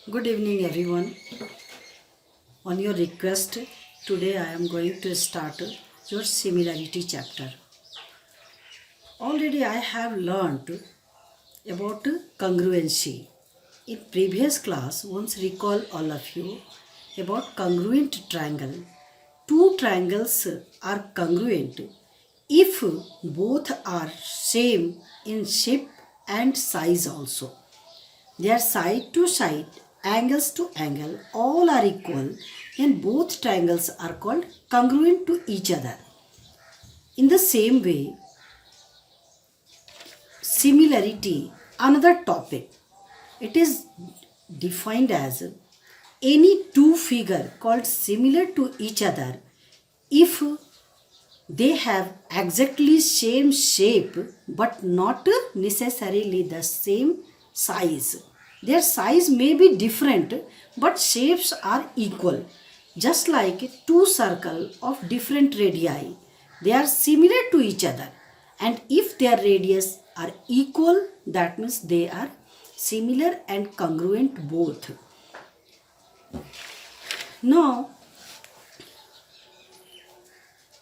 Good evening, everyone. On your request, today I am going to start your similarity chapter. Already I have learned about congruency. In previous class, once recall all of you about congruent triangle. Two triangles are congruent if both are same in shape and size also. Their side to side, angles to angle, all are equal, and both triangles are called congruent to each other. In the same way, similarity, another topic. It is defined as any two figure called similar to each other if they have exactly same shape but not necessarily the same size. Their size may be different but shapes are equal. Just like two circles of different radii, they are similar to each other, and if their radius are equal, that means they are similar and congruent both. Now,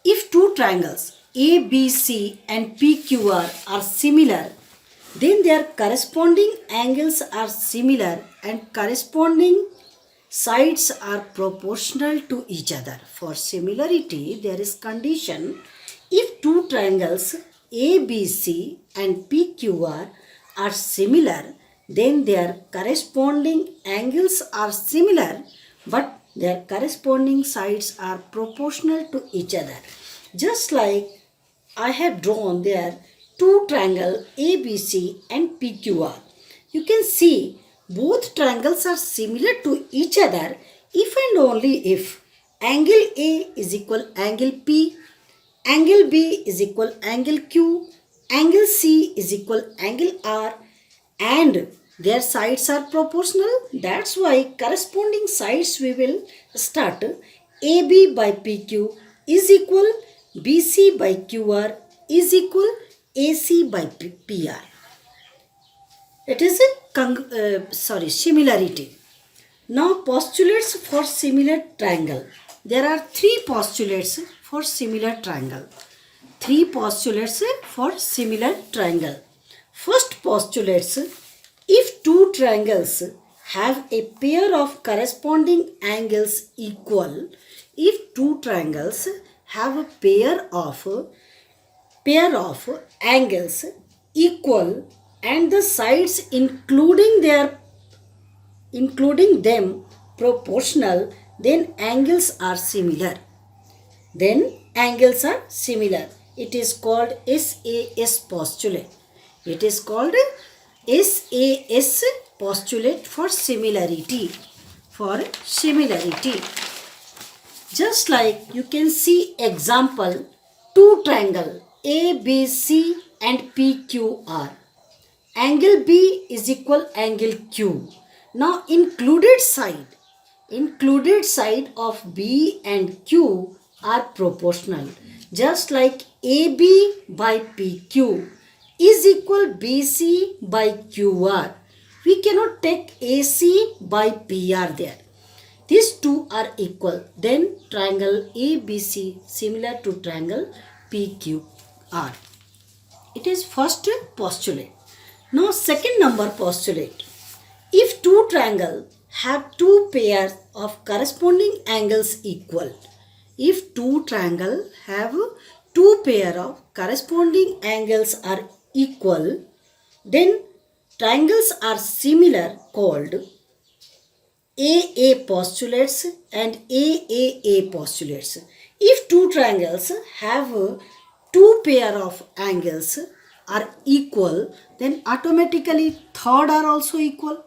if two triangles ABC and PQR are similar, then their corresponding angles are similar and corresponding sides are proportional to each other. For similarity, there is condition if two triangles ABC and PQR are similar, then their corresponding angles are similar but their corresponding sides are proportional to each other. Just like I have drawn there two triangle ABC and PQR. You can see both triangles are similar to each other if and only if angle A is equal angle P, angle B is equal angle Q, angle C is equal angle R, and their sides are proportional. That's why corresponding sides we will start. AB by PQ is equal BC by QR is equal AC by PR. It is a similarity. Now postulates for similar triangle. There are three postulates for similar triangle. Three postulates for similar triangle. First postulates, if two triangles have a pair of corresponding angles equal, if two triangles have a pair of angles equal and the sides including them proportional, then angles are similar. It is called SAS postulate. It is called SAS postulate for similarity. Just like you can see example, two triangle ABC and PQR. Angle B is equal angle Q. Now included side of B and Q are proportional. Just like AB by PQ is equal BC by QR. We cannot take AC by PR there. These two are equal. Then triangle ABC similar to triangle PQR. It is first postulate. Now second number postulate. If two triangles have two pairs of corresponding angles equal, if two triangles have two pair of corresponding angles are equal, then triangles are similar called AA postulates and AAA postulates. If two triangles have two pair of angles are equal, then automatically third are also equal.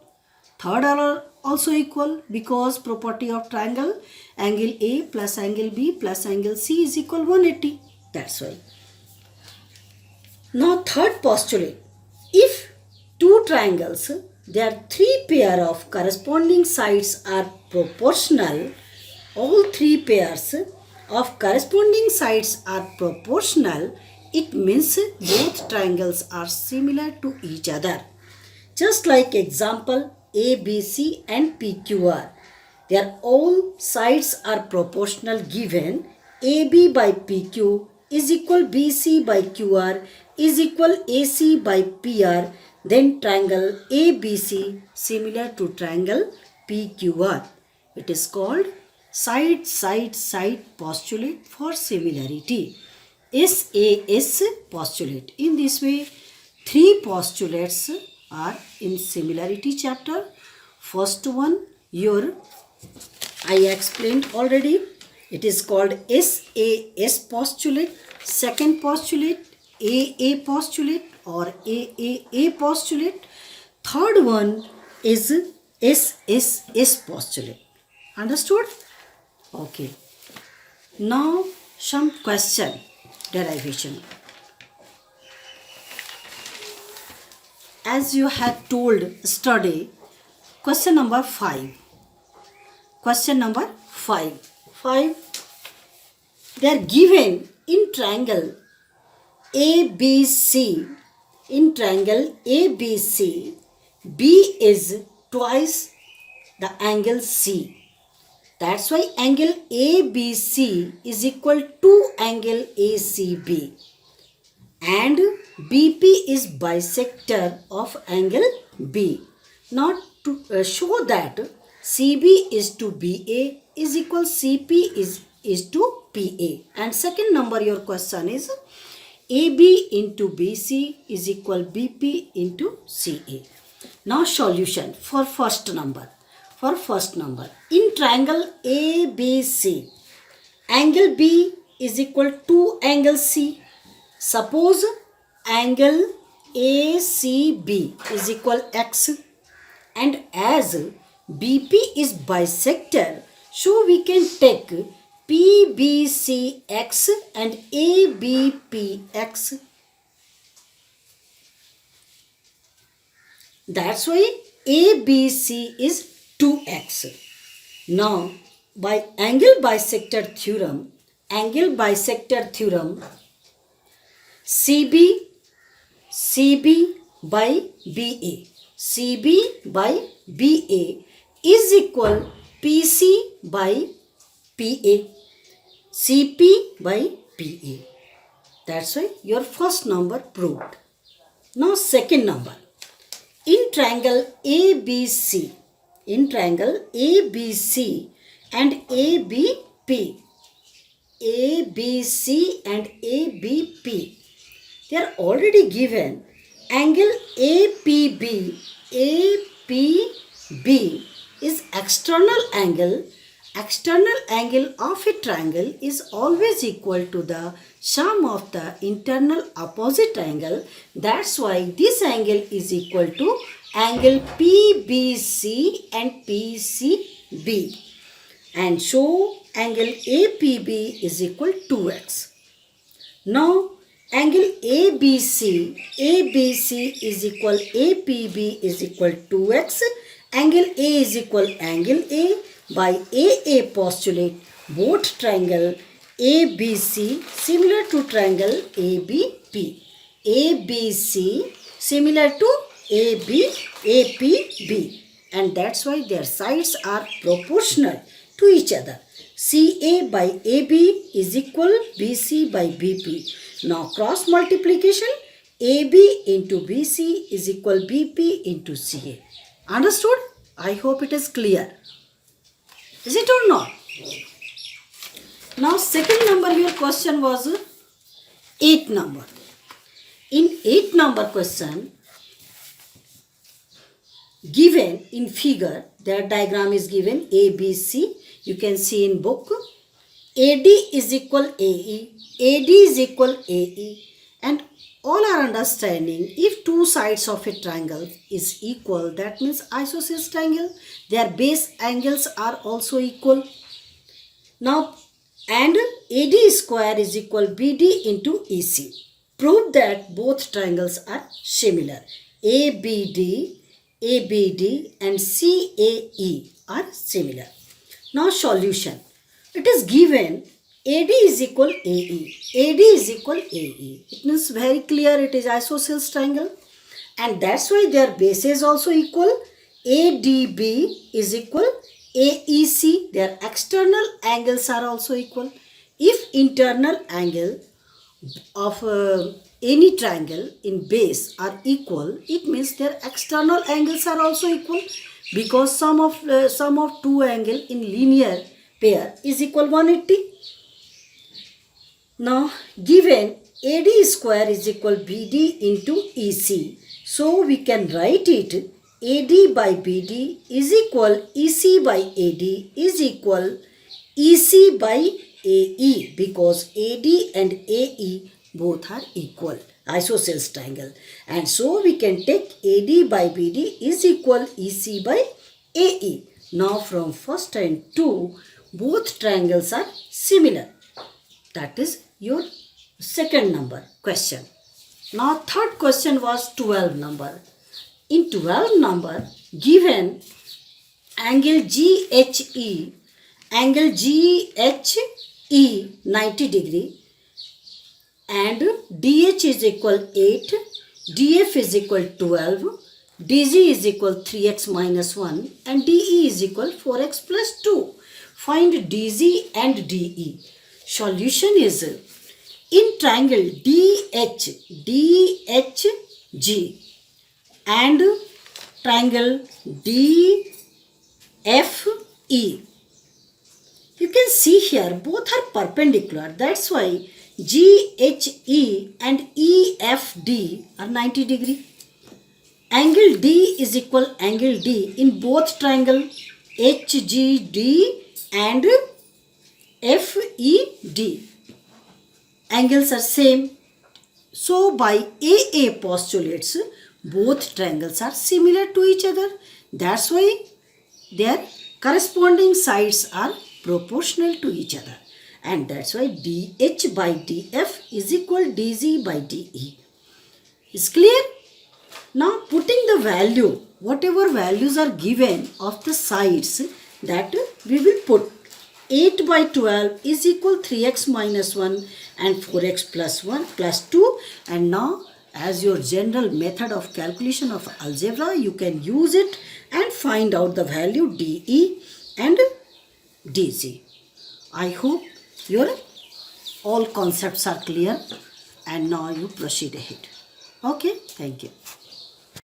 Third are also equal because property of triangle, angle A plus angle B plus angle C is equal 180. That's why. Now third postulate. If two triangles, their three pair of corresponding sides are proportional, all three pairs of corresponding sides are proportional, it means both triangles are similar to each other. Just like example ABC and PQR. Their all sides are proportional given AB by PQ is equal BC by QR is equal AC by PR. Then triangle ABC similar to triangle PQR. It is called side postulate for similarity. SAS postulate. In this way, three postulates are in similarity chapter. First one, I explained already. It is called SAS postulate. Second postulate, AA postulate or AAA postulate. Third one is SSS postulate. Understood? Okay. Now some question derivation. As you had told yesterday, question number 5. Question number 5. 5. They are given in triangle ABC. In triangle ABC, B is twice the angle C. That's why angle ABC is equal to angle ACB. And BP is bisector of angle B. Now to show that CB is to BA is equal CP is to PA. And second number your question is AB into BC is equal BP into CA. Now solution for first number. In triangle ABC, angle B is equal to angle C. Suppose angle ACB is equal X, and as BP is bisector, so we can take PBCX and ABPX. That's why ABC is 2x. Now, by angle bisector theorem, CB by BA is equal PC by PA, CP by PA. That's why your first number proved. Now second number. In triangle ABC and ABP, they are already given angle APB is external angle of a triangle is always equal to the sum of the internal opposite angle. That's why this angle is equal to angle PBC and PCB. And so angle APB is equal to 2x. Now angle ABC is equal APB is equal to 2x. Angle A is equal angle A. By AA postulate, both triangle ABC similar to triangle ABP. ABC similar to APB. And that's why their sides are proportional to each other. CA by AB is equal BC by BP. Now cross multiplication, AB into BC is equal BP into CA. Understood? I hope it is clear. Is it or not? Now second number your question was 8 number. In 8 number question, given in figure, their diagram is given ABC. You can see in book. AD is equal AE. AD is equal AE. And all are understanding if two sides of a triangle is equal, that means isosceles triangle. Their base angles are also equal. Now, and AD square is equal BD into EC. Prove that both triangles are similar. ABD and CAE are similar. Now solution. It is given AD is equal AE. AD is equal AE. It means very clear it is isosceles triangle. And that's why their bases also equal. ADB is equal AEC. Their external angles are also equal. If internal angle of any triangle in base are equal, it means their external angles are also equal, because sum of two angle in linear pair is equal 180. Now given AD square is equal BD into EC, so we can write it AD by BD is equal EC by AD is equal EC by AE, because AD and AE both are equal, isosceles triangle, and so we can take AD by BD is equal EC by AE. Now from first and two, both triangles are similar. That is your second number question. Now third question was 12 number. In 12 number, given angle GHE 90 degree and DH is equal 8, DF is equal 12, DG is equal 3x minus 1 and DE is equal 4x plus 2. Find DG and DE. Solution is in triangle DHG and triangle DFE. You can see here both are perpendicular. That's why GHE and EFD are 90 degree. Angle D is equal angle D in both triangle HGD and FED. Angles are same. So by AA postulates both triangles are similar to each other. That's why their corresponding sides are proportional to each other. And that's why DH by DF is equal DG by DE. Is clear? Now putting the value, whatever values are given of the sides, that we will put 8 by 12 is equal 3x minus 1 and 4x plus 1 plus 2. And now as your general method of calculation of algebra, you can use it and find out the value DE and DG. I hope your all concepts are clear and now you proceed ahead. Okay, thank you.